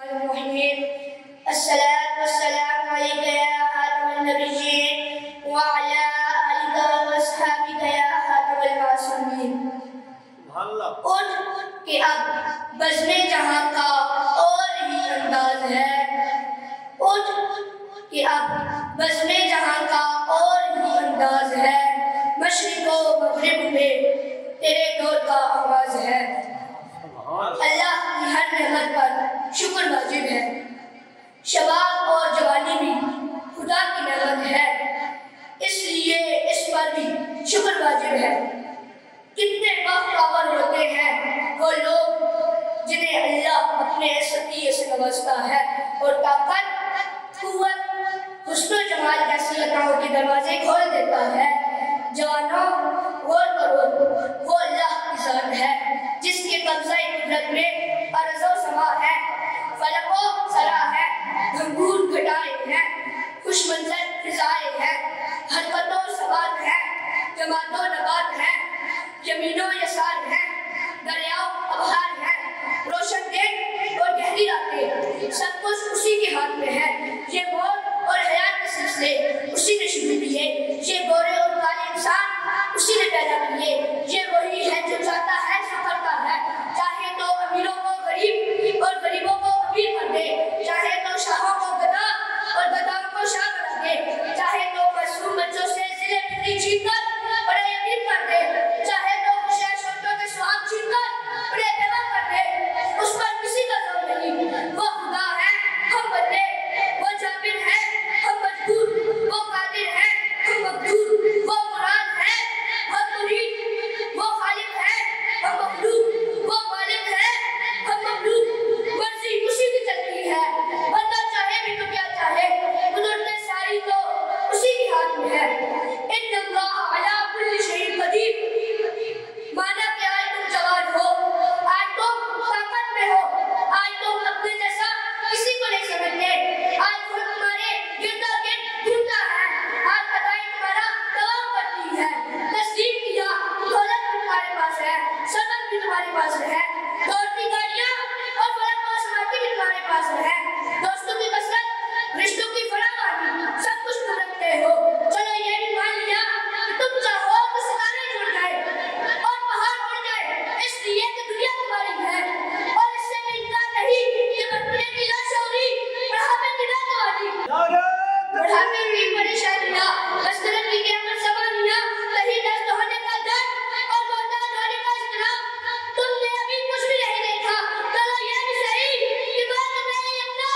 बिस्मिल्लाहिर्रहमानिर्रहीम। अस्सलातु वस्सलामु अलैका या खातमन नबिय्यीन व अला आलिका व अस्हाबिका या खातमल मासूमीन। उठ के अब बज़्मे जहां का और ही अंदाज है। उठ के अब बज़्मे जहां का और ही अंदाज है। मशरिक़ो मग़रिब में तेरे दौर का आवाज़ है। अल्लाह की हर नेमत पर शुक्र वाजिब है। शबाब और जवानी भी खुदा की नेमत है, इसलिए इस पर भी शुक्र वाजिब है। कितने बख्तवर होते हैं वो लोग जिन्हें अल्लाह अपने सतिये से नवाजता है और ताकत, कुव्वत, हुस्न जमाल जैसी अताओं के दरवाजे खोल देता है। जवानों, गौर करो, वो अल्लाह की ज़ात है जिसके कब्ज़े कुदरत में अर्ज़ो समा है, फलको सरा है, घंघूर घटाए हैं, खुश मंजर फिज़ाए हैं, हरकतों सबात है, जमातो नबात है, जमीनो यसार है, दरियाओ अबहार है, रोशन दिन और गहरी रातें, सब कुछ उसी के हाथ में है। ये मौत और हयात के सिलसिले उसी ने शुरू किए। ये गोरे और काले इंसान उसी ने पैदा किए। ये वही है जो चाहता है जो करता है। चाहे तो अमीरों को गरीब और गरीबों को अमीर कर दे, चाहे तो शाहों को गदा और गदाओं को शाह बना दे, चाहे तो मासूम बच्चों से जिले बिजली छीन कर बड़े यतीम कर दे, चाहे तो खुशियां शोटों के सुहाग छीन कर बड़े बेवा कर दे। उस पर किसी का जोर नहीं। वो खुदा है, हम बंदे। वो जाबिर है, हम मजबूर। वो कादिर है, हम मकदूर। वो कुरान है, हम मुरीद। वो खालिक है, हम मखलूक। वो मालिक है, हम ममलूक। मर्जी उसी की चलती है, बंदा चाहे भी तो क्या चाहे, कुदरत सारी तो उसी के हाथ में है। इन्नल्लाह अला कुल्ली शैइन कदीर। माना कि आज तुम जवान हो, आज तुम ताकत में हो, आज तुम अपने जैसा किसी को नहीं समझते, आज खुद तुम्हारे गिरदा गिर्द घूमता है, आज अदाई तुम्हारा तवाफ करती है। नसीब किया दौलत भी तुम्हारे पास है, सबर भी तुम्हारे पास है, दौड़ती गाड़ियां और फलक और समाती भी तुम्हारे पास है, दोस्तों की कसरत, रिश्तों की फरावानी, सब कुछ तुम रखते हो। चलो ये भी मान लिया कि तुम चाहो तो सितारे जुड़ जाए और पहाड़ उड़ जाए, इसलिए कि दुनिया तुम्हारी है। और इससे भी इनकार नहीं कि बचपने की लाशौरी, बुढ़ापे की नाजवानी, बुढ़ापे की परेशानियां, मस्करत की अमर सवानियां, कहीं दस्त होने का दर्द और मोहताज होने का इज़्तिराब, तुमने अभी कुछ भी नहीं देखा। चलो ये भी सही कि मैं तुम्हें अपना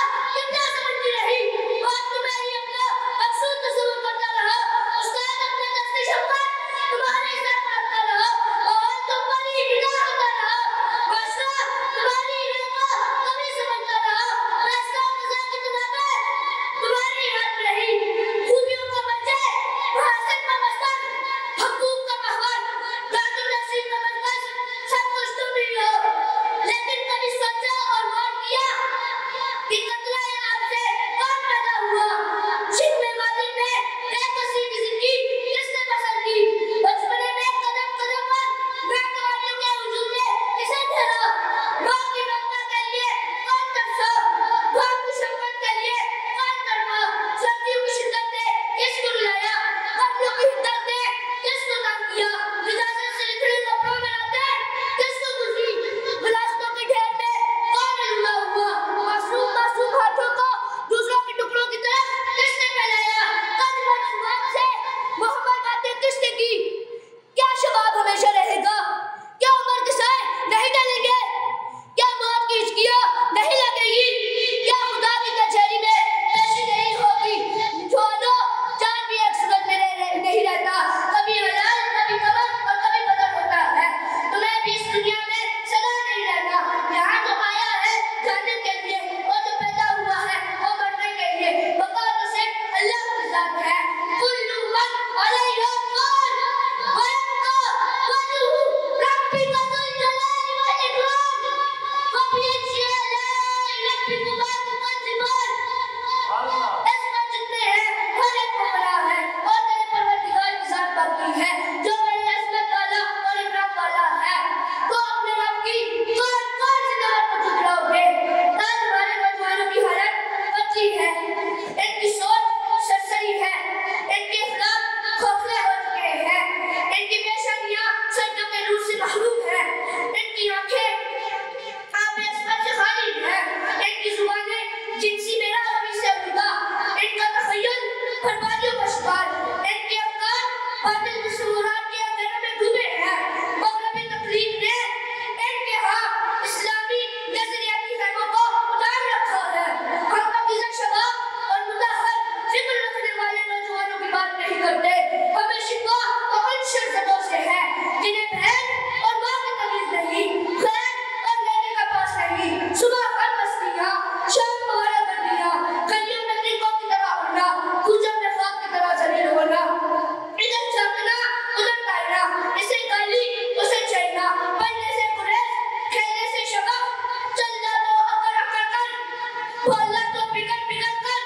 बोलना तो बिगड़ बिगड़ कर,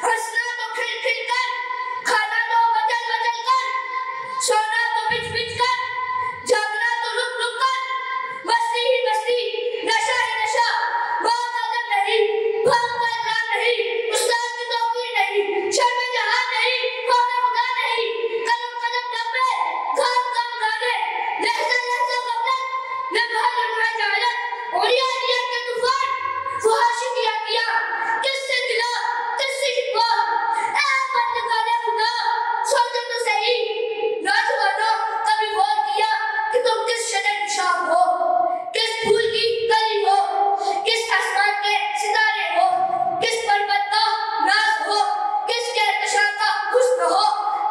हंसना तो खिल खिल कर, खाना तो बचल बचल कर, सोना तो बिच बिच कर, जागना तो रुक रुक कर, मस्ती ही मस्ती, नशा ही नशा, मौत अदब नहीं, भाग का इकरार नहीं, उस्ताद की तौकीर नहीं, शर्म जहां नहीं, खौफ खुदा नहीं, कदम कदम दबे, घाम घाम गाने, लहज़ा लहज़ा गफलत, लम्हा लम्हा जालत, उड़िया उड़िया के तूफान, फुहाशी किया किया, किससे गिला, किससे शिकवा, ऐ बंदगाने खुदा, सोचो तो सही, नौजवानों कभी गौर किया कि तुम किस शजर की शाम हो, किस फूल की कली हो, किस आसमान के सितारे हो, किस पर्वत का नाज हो, किस कहकशां का हुस्न हो,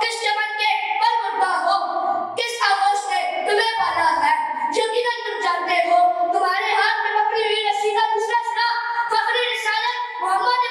किस चमन के परमुर्दा हो, किस आगोश ने तुम्हें पाला है, यकीनन तुम जानते हो, तुम्हारे हाथ में पकड़ी हुई रस्सी का दूसरा सिरा फख्र रिसालत मोहम्मद